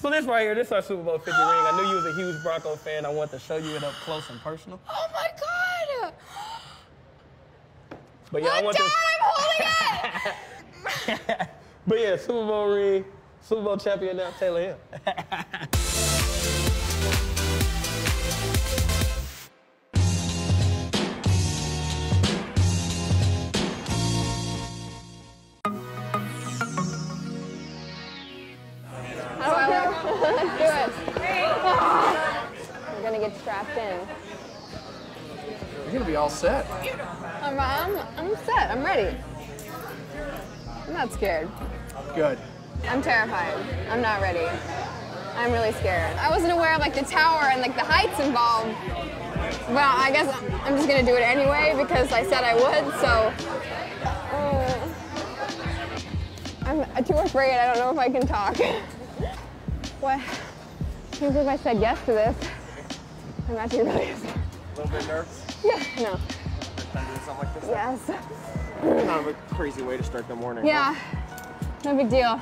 So this right here, this is our Super Bowl 50 ring. I knew you was a huge Bronco fan. I wanted to show you it up close and personal. Oh my God! But yeah, Look down, I'm holding it! But yeah, Super Bowl ring, Super Bowl champion now, Taylor Hill. We're gonna get strapped in. You're gonna be all set. I'm set. I'm ready. I'm not scared. Good. I'm terrified. I'm not ready. I'm really scared. I wasn't aware of like the tower and like the heights involved. Well, I guess I'm just gonna do it anyway because I said I would. So I'm too afraid. I don't know if I can talk. What? I can't believe I said yes to this. I'm actually really scared. A little bit nervous? Yeah, no. First time doing something like this? Yes. Kind of a crazy way to start the morning. Yeah, no big deal.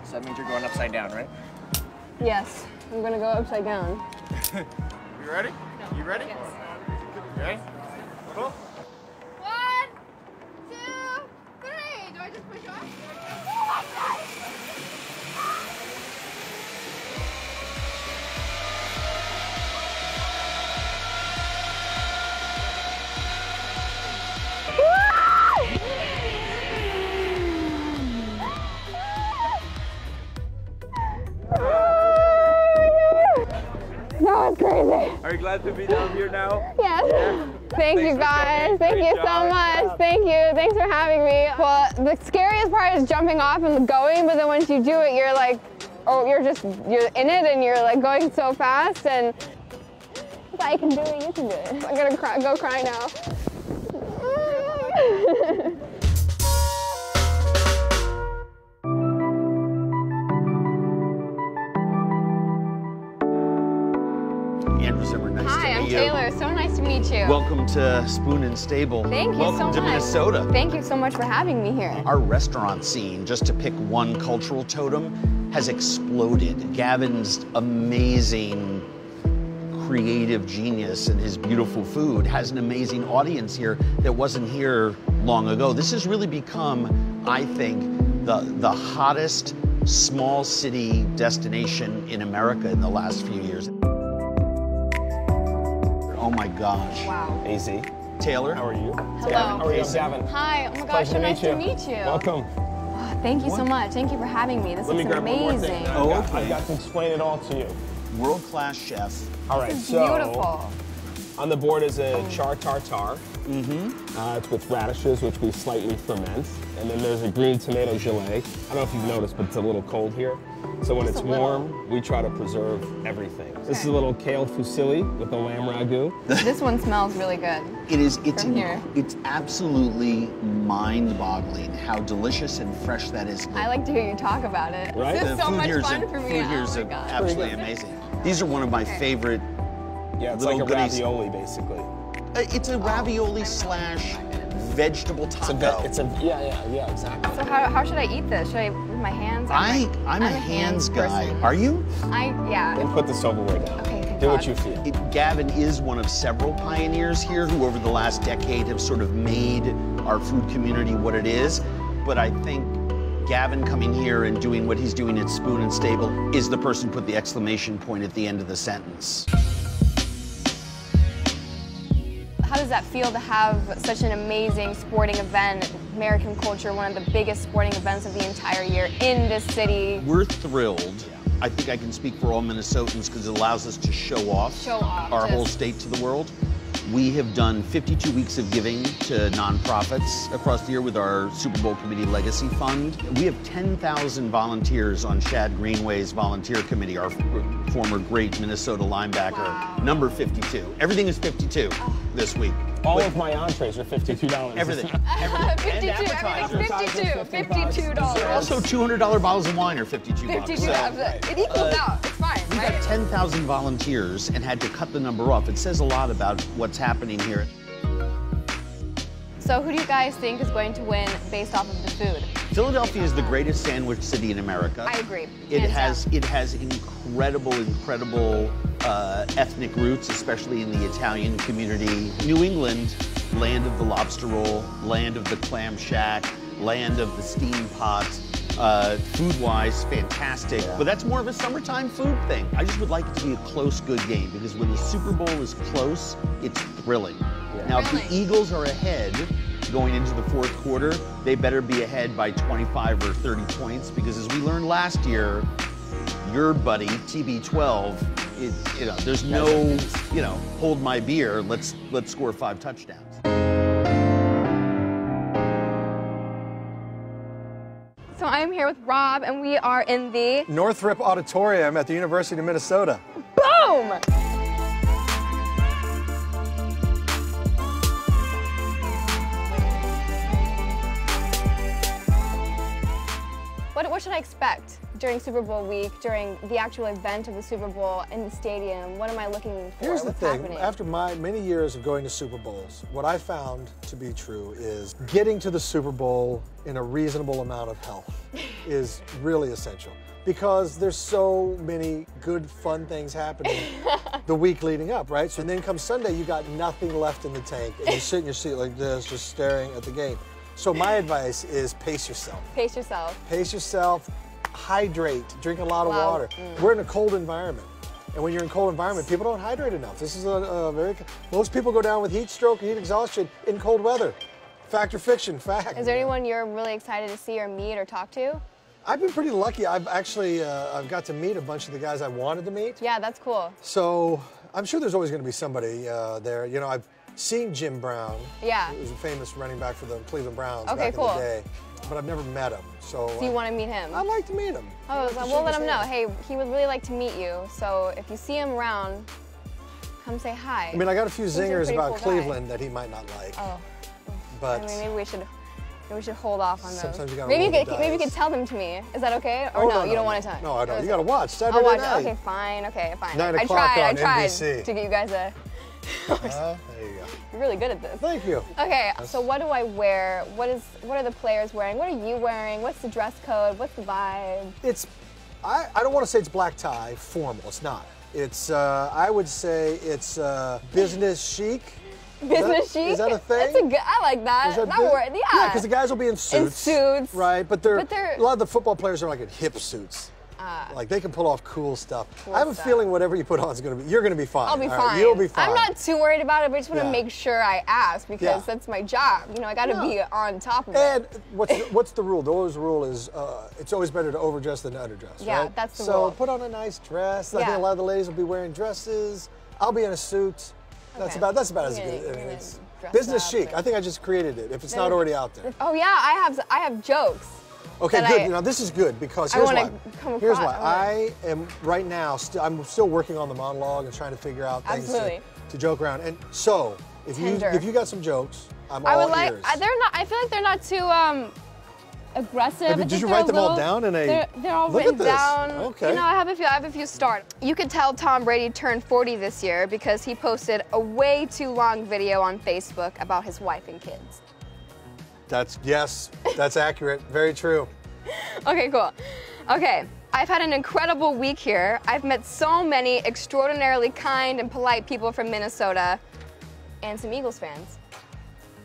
So that means you're going upside down, right? Yes, I'm gonna go upside down. You ready? No. You ready? Yes. You ready? Cool. 1, 2, 3. Do I just push off? That was crazy. Are you glad to be down here now? Yes. Yeah. Thank you guys. Thank you so much. Thank you. Thanks for having me. Well, the scariest part is jumping off and going, but then once you do it, you're like, oh, you're in it and you're like going so fast and if I can do it, you can do it. I'm gonna go cry now. Zimmern, nice Hi, to I'm meet you. Taylor. So nice to meet you. Welcome to Spoon and Stable. Thank you Welcome so much. to Minnesota. Thank you so much for having me here. Our restaurant scene, just to pick one cultural totem, has exploded. Gavin's amazing creative genius and his beautiful food has an amazing audience here that wasn't here long ago. This has really become, I think, the hottest small city destination in America in the last few years. Oh my gosh. Wow. AZ. Taylor? How are you? Hello. How are you? I'm Gavin. Hi. Oh my gosh, Pleasure so nice to meet you. Welcome. Oh, thank you so much. Thank you for having me. This Let me is grab one more thing. amazing. Oh, I've okay. got to explain it all to you. World-class chef. All right, This is so beautiful. on the board is a char tartare. It's with radishes, which we slightly ferment. And then there's a green tomato gelée. I don't know if you've noticed, but it's a little cold here. So when Just it's a little. warm, we try to preserve everything. This is a little kale fusilli with the lamb ragu. This one smells really good. It's From here. it's absolutely mind-boggling how delicious and fresh that is. I like to hear you talk about it. Right? This The is so food much here's fun for me. Food here's Oh my God. absolutely amazing. These are one of my favorite. Yeah, it's like a little goodies. ravioli, basically. It's a ravioli slash vegetable taco. Yeah, exactly. So how should I eat this? Should I with my hands? I'm a hands guy. person. Are you? Yeah. And put the silverware down. Okay, thank Do what God. you feel. Gavin is one of several pioneers here who over the last decade have sort of made our food community what it is. But I think Gavin coming here and doing what he's doing at Spoon and Stable is the person who put the exclamation point at the end of the sentence. How does that feel to have such an amazing sporting event, American culture, one of the biggest sporting events of the entire year in this city? We're thrilled. I think I can speak for all Minnesotans because it allows us to show off our whole state to the world. We have done 52 weeks of giving to nonprofits across the year with our Super Bowl Committee Legacy Fund. We have 10,000 volunteers on Shad Greenway's volunteer committee, our former great Minnesota linebacker, number 52. Everything is 52 this week. All of my entrees are $52. Everything. 52, everything's $52. Also, $200 bottles of wine are 52 bucks. 52, So it equals out, it's fine, we right? got 10,000 volunteers and had to cut the number off. It says a lot about what's happening here. So who do you guys think is going to win based off of the food? Philadelphia is the greatest sandwich city in America. I agree. It Hands down. has incredible ethnic roots, especially in the Italian community. New England, land of the lobster roll, land of the clam shack, land of the steam pot. Food-wise, fantastic. Yeah. But that's more of a summertime food thing. I just would like it to be a close, good game, because when the Super Bowl is close, it's thrilling. Yeah. Now, if the Eagles are ahead going into the fourth quarter, they better be ahead by 25 or 30 points, because as we learned last year, your buddy, TB12, there's no, hold my beer, let's score 5 touchdowns. So I'm here with Rob, and we are in the Northrop Auditorium at the University of Minnesota. Boom! What should I expect during Super Bowl week, during the actual event of the Super Bowl in the stadium? What am I looking for? Here's the What's thing, happening? after my many years of going to Super Bowls, what I found to be true is getting to the Super Bowl in a reasonable amount of health is really essential, because there's so many good, fun things happening the week leading up, right? So then come Sunday, you got nothing left in the tank, and you sit in your seat like this, just staring at the game. So my advice is pace yourself. Pace yourself. Pace yourself, hydrate, drink a lot of water. We're in a cold environment. And when you're in a cold environment, people don't hydrate enough. This is most people go down with heat stroke and heat exhaustion in cold weather. Fact or fiction, fact. Is there anyone you're really excited to see or meet or talk to? I've been pretty lucky. I've actually, I've got to meet a bunch of the guys I wanted to meet. Yeah, that's cool. So I'm sure there's always going to be somebody there. I've seen Jim Brown. Yeah. He was a famous running back for the Cleveland Browns Okay, back cool. in the day. But I've never met him. So Do you want to meet him? I'd like to meet him. Oh, well, we'll let him know. Hey, he would really like to meet you. So if you see him around, come say hi. I mean, I got a few He's a zingers pretty about cool guy. Cleveland that he might not like. Oh. But I mean, maybe we should hold off on those. Sometimes you gotta maybe roll the maybe you dice. could tell them to me. Is that okay? Or Oh, no, you don't want to tell. No, I don't. You got to watch Saturday I'll watch night. it. Okay, fine. Okay, fine. 9 I o'clock tried. on I tried NBC. to get you guys a. There you go. You're really good at this. Thank you. Okay, so what do I wear? What are the players wearing? What are you wearing? What's the dress code? What's the vibe? I don't want to say it's black tie, formal. It's not. It's, I would say it's business chic. Business chic? Is that a thing? That's a good, I like that. That word, yeah. Yeah, because the guys will be in suits. In suits. Right, but a lot of the football players are like in hip suits. Like they can pull off cool stuff. I have a feeling whatever you put on is going to be, you're going to be fine. I'll be all fine. Right? You'll be fine. I'm not too worried about it, but I just want to Yeah. make sure I ask because that's my job. I got to be on top of it. And what's the rule? The always rule is it's always better to overdress than to underdress. Yeah, right? that's the rule. So rule. put on a nice dress. I Yeah. think a lot of the ladies will be wearing dresses. I'll be in a suit. That's Okay. about as You're good. gonna It's dress business up chic. and- I think I just created it. If it's not already out there. Oh yeah, I have jokes. Okay, that good. Now this is good because I here's wanna why. come Here's across- why. I am right now. I'm still working on the monologue and trying to figure out things to joke around. And so, if you got some jokes, I'm all ears. They're not. I feel like they're not too aggressive. Did you write them all down in a? They're all Look written at this. down. Okay. I have a few start. You could tell Tom Brady turned 40 this year because he posted a way too long video on Facebook about his wife and kids. That's accurate. Very true. Okay, cool. Okay, I've had an incredible week here. I've met so many extraordinarily kind and polite people from Minnesota and some Eagles fans.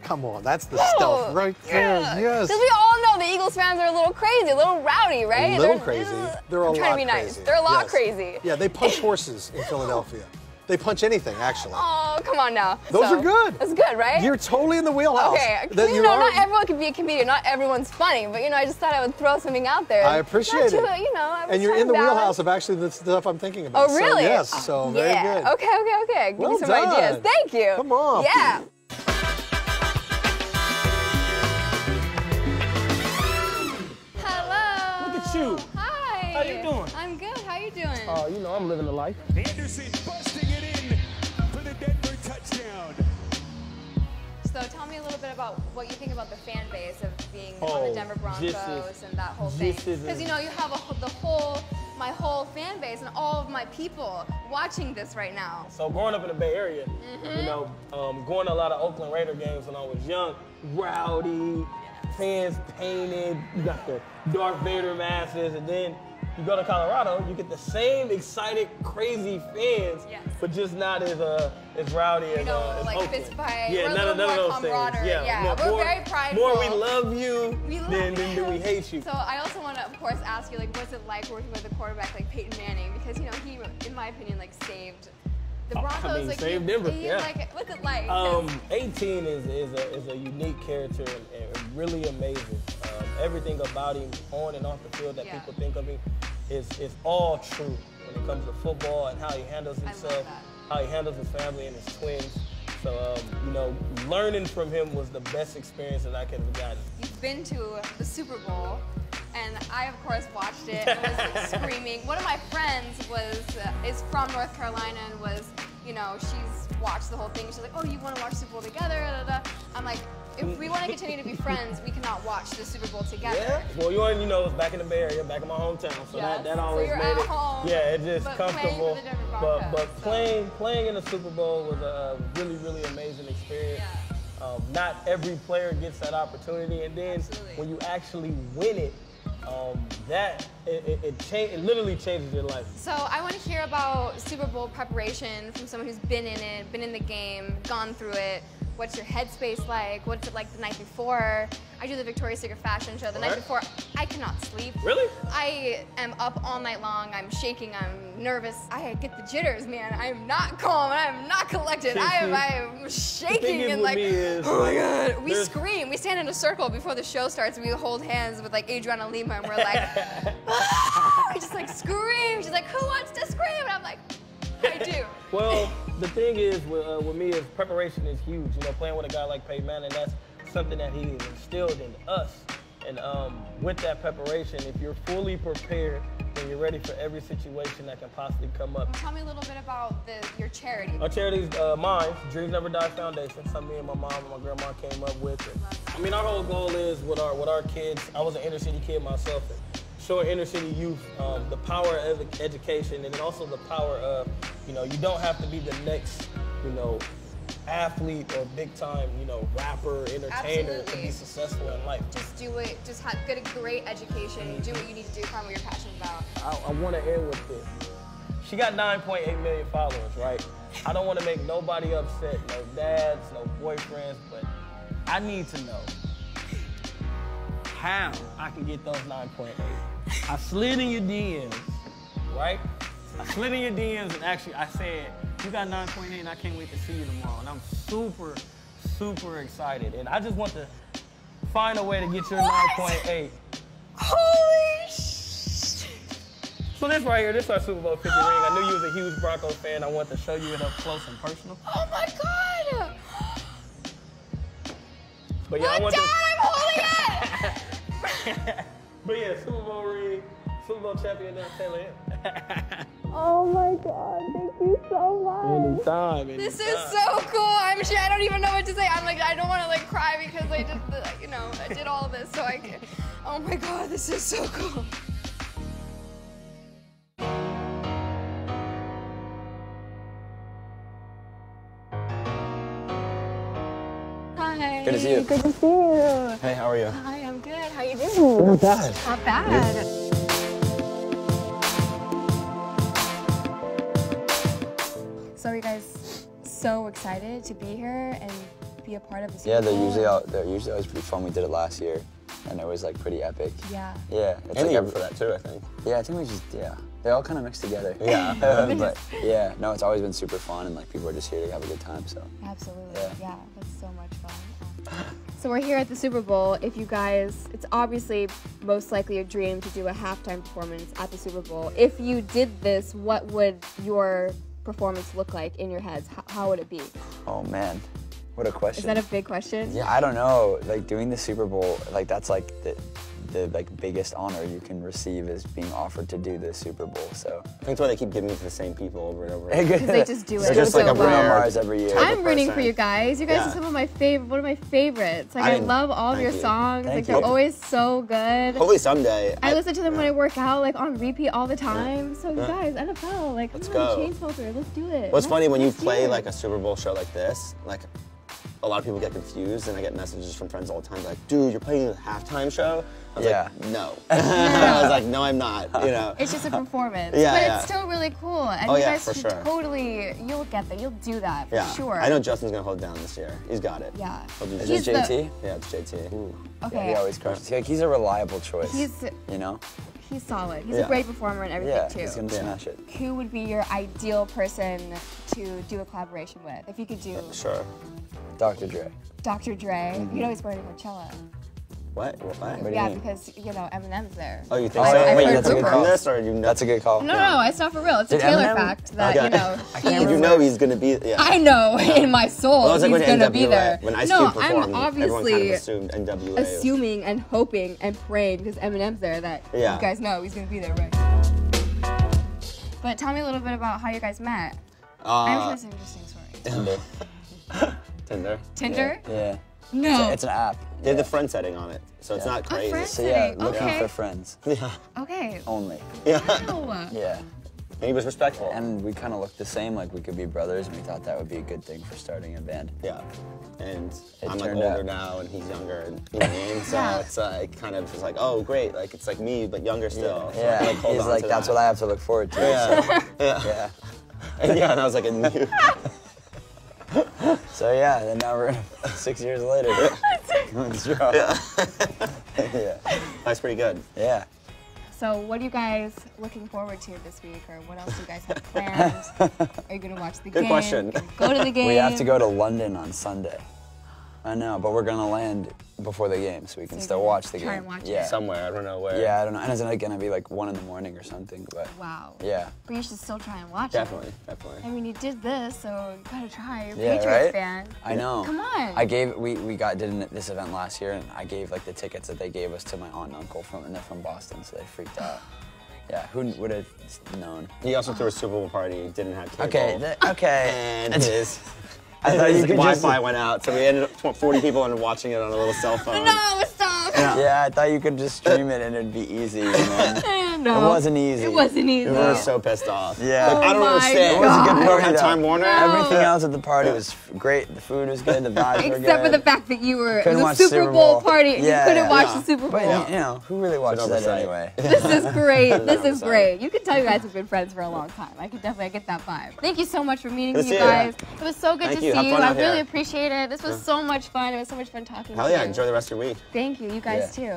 Come on, that's the stuff right there. Yes. Because we all know the Eagles fans are a little crazy, a little rowdy, right? A little crazy. They're a I'm trying lot to be nice. crazy. They're a lot Yes. crazy. Yeah, they punch horses in Philadelphia. They punch anything, actually. Oh, come on now. Those are good. That's good, right? You're totally in the wheelhouse. Okay, That not everyone can be a comedian. Not everyone's funny, but I just thought I would throw something out there. I appreciate it. I was And you're trying in the to balance. wheelhouse of actually the stuff I'm thinking about. Oh, really? So, yes, so very yeah. good. Okay. Give Well me some done. ideas. Thank you. Come on. Yeah. Hello. Look at you. Hi. How you doing? I'm good. How you doing? I'm living the life. Anderson busting it in for the Denver touchdown. So tell me a little bit about what you think about the fan base of being on the Denver Broncos and that whole thing. Because you have my whole fan base and all of my people watching this right now. So growing up in the Bay Area, going to a lot of Oakland Raider games when I was young, rowdy, fans painted, you got the Darth Vader masses, and then you go to Colorado, you get the same excited, crazy fans, but just not as rowdy as like Oakland. fist fight. Yeah, We're none of those things. Yeah, we're more, very prideful. More we love you than we hate you. So I also want to, of course, ask you, like, what's it like working with a quarterback like Peyton Manning? Because, you know, he, in my opinion, like, saved the Broncos. Like, saved Denver, like, what's it like? 18 is a unique character and really amazing. Everything about him on and off the field that people think of him is all true when it comes to football and how he handles himself, how he handles his family and his twins. So, you know, learning from him was the best experience that I could have gotten. You've been to the Super Bowl, and I, of course, watched it and was like, screaming. One of my friends is from North Carolina and was, you know, she's watched the whole thing. She's like, oh, you want to watch Super Bowl together? Da, da, da. I'm like, if we want to continue to be friends, we cannot watch the Super Bowl together. Yeah, well, you know, it's back in the Bay Area, back in my hometown, so that always so made it. Home, it's just comfortable. But playing playing in the Super Bowl was a really, really amazing experience. Not every player gets that opportunity, and then when you actually win it, it literally changes your life. So I want to hear about Super Bowl preparation from someone who's been in it, been in the game, gone through it. What's your headspace like? What's it like the night before? I do the Victoria's Secret fashion show. The night before, I cannot sleep. Really? I am up all night long. I'm shaking. I'm nervous. I get the jitters, man. I am not calm. I am not collected. I am shaking and like, oh my God. We scream. We stand in a circle before the show starts. We hold hands with like Adriana Lima, and we're like, ah! We just like scream. She's like, who wants to scream? And I'm like, I do. Well, the thing is with me is preparation is huge. You know, playing with a guy like Peyton Manning, that's something that he instilled in us. And with that preparation, if you're fully prepared, then you're ready for every situation that can possibly come up. Tell me a little bit about your charity. Our charity's mine, Dreams Never Die Foundation. Something me and my mom and my grandma came up with. And, I mean, our whole goal is with our kids. I was an inner city kid myself. Showing inner city youth the power of education, and then also the power of, you know, you don't have to be the next, you know, athlete or big time, you know, rapper, entertainer to be successful in life. Just do it. Just get a great education. Do what you need to do. Find what you're passionate about. I want to end with this. She got 9.8 million followers, right? I don't want to make nobody upset, no dads, no boyfriends, but I need to know how I can get those 9.8. I slid in your DMs, right? I slid in your DMs and actually I said, you got 9.8 and I can't wait to see you tomorrow. And I'm super, super excited. And I just want to find a way to get your 9.8. Holy sh! So this right here, this is our Super Bowl 50 ring. I knew you was a huge Broncos fan. I wanted to show you it up close and personal. Oh my God! But yeah, Look, Dad, I'm holding it! But yeah, Super Bowl ring, Super Bowl champion, Taylor Hill. Oh my God, thank you so much. Anytime. This is so cool. I'm sure I don't even know what to say. I'm like, I don't want to like cry because I just, you know, I did all of this, so I can. Oh my God, this is so cool. Hi. Good to see you. Good to see you. Hey, how are you? Hi, I'm good. How you doing? Not bad. Not bad. So you guys so excited to be here and be a part of the Super Bowl? They're usually always pretty fun. We did it last year, and it was like pretty epic. Yeah. Yeah. It's And like for that too, I think. Yeah, I think we just they all kind of mix together. Yeah. But yeah, no, it's always been super fun, and like people are just here to have a good time. So. Absolutely. Yeah. That's so much fun. So we're here at the Super Bowl. If you guys, it's obviously most likely a dream to do a halftime performance at the Super Bowl. If you did this, what would your performance look like in your heads? How would it be? Oh man, what a question. Is that a big question? Yeah, I don't know. Like doing the Super Bowl, like that's like the like biggest honor you can receive is being offered to do the Super Bowl. So I think that's why they keep giving it to the same people over and over. Because they just do it They're just so like a well. Mars every year. I'm rooting for you guys. You guys Yeah. are some of my one of my favorites. Like I love all of your songs. Like they're always so good. Hopefully someday. I listen to them when I work out, like on repeat all the time. So you guys, NFL, like Let's come on, go. Chainsmokers, let's do it. What's funny when you Let's do play it. like a Super Bowl show like this, like a lot of people get confused, and I get messages from friends all the time like, dude, you're playing a halftime show? I was like, no. I was like, no, I'm not, you know. It's just a performance. Yeah, but yeah. it's still really cool. And Oh, you yeah, guys for should sure. totally, you'll get that. You'll do that for Yeah. sure. I know Justin's gonna hold it down this year. He's got it. Yeah. He'll do Is He's it the- JT? Yeah, it's JT. Okay. Yeah, he always crushes. Like, he's a reliable choice. He's He's solid. He's Yeah. a great performer and everything yeah, too. he's gonna smash it. Who would be your ideal person to do a collaboration with? If you could do Sure. Dr. Dre. Dr. Dre, you know he's going to Coachella. What? What do you Yeah, mean? because Eminem's there. Oh, you think Oh, so? yeah, Wait, heard you that's a good confirm call. this, or you know? That's a good call. No, it's not for real. It's a Did Taylor Eminem- fact that, Okay. you know, You know he's gonna be. Yeah. I know in my soul Well, it's like he's when gonna be NWA, there. when Ice No, Cube performed, I'm everyone kind obviously of assumed NWA. assuming and hoping and praying because Eminem's there that Yeah. you guys know he's gonna be there, right? But tell me a little bit about how you guys met. I'm sure it's an interesting story. Tinder. Tinder. Tinder? Yeah. No. It's an app. They have the friend setting on it, so it's not crazy. friend So yeah, setting, looking okay. for friends Yeah. Okay. only. Yeah. Wow. Yeah. And he was respectful. And we kind of looked the same, like we could be brothers, and we thought that would be a good thing for starting a band. Yeah. And It I'm like turned older out- now, and he's younger, and you know what I mean. So Yeah. it's like kind of just like, oh great, like it's like me but younger still. So Yeah, I, like, hold he's on like, to that's that. what I have to look forward to. Yeah. So, Yeah. yeah. And yeah, and I was like, a new. So yeah, then now we're 6 years later. Going strong. Yeah. That's pretty good. Yeah. So what are you guys looking forward to this week, or what else do you guys have planned? Are you gonna watch the game? question. Go to the game. We have to go to London on Sunday. I know, but we're gonna land before the game, so we can So still you're watch gonna the try game. and watch it. Yeah. Somewhere, I don't know where. Yeah, I don't know. And it's like gonna be like 1 in the morning or something, but Wow. yeah. But you should still try and watch Definitely, it. definitely. I mean, you did this, so you gotta try. You're a Yeah, Patriots right? fan. I know. Come on. I gave we did this event last year, and I gave like the tickets that they gave us to my aunt and uncle and they're from Boston, so they freaked out. Yeah, who would have known? He also threw a Super Bowl party, didn't have cable. Okay, okay. And his I thought you could just- Wi-Fi went out, so we ended up 40 people ended up watching it on a little cell phone. No, stop. Yeah, I thought you could just stream it and it'd be easy. And then No. it wasn't easy. It wasn't easy. We were so pissed off. Yeah. Like, I don't Oh my understand. It was a good We don't party have though. Time Warner. Everything else at the party was great. The food was good. The vibes were good. Except for the fact that you were Couldn't it watch was a Super Super Bowl Bowl. party and Yeah, you couldn't yeah. watch Yeah. the Super Bowl. But you know, who really watches that oversight. anyway? This is great. This is 100%. great. You can tell you guys have been friends for a long time. I get that vibe. Thank you so much for meeting Good to me, you see you. guys. It was so good Thank to you. see Have you. fun I out really here. appreciate it. This was so much fun. It was so much fun talking Hell to yeah, you. enjoy the rest of your week. Thank you. You guys too.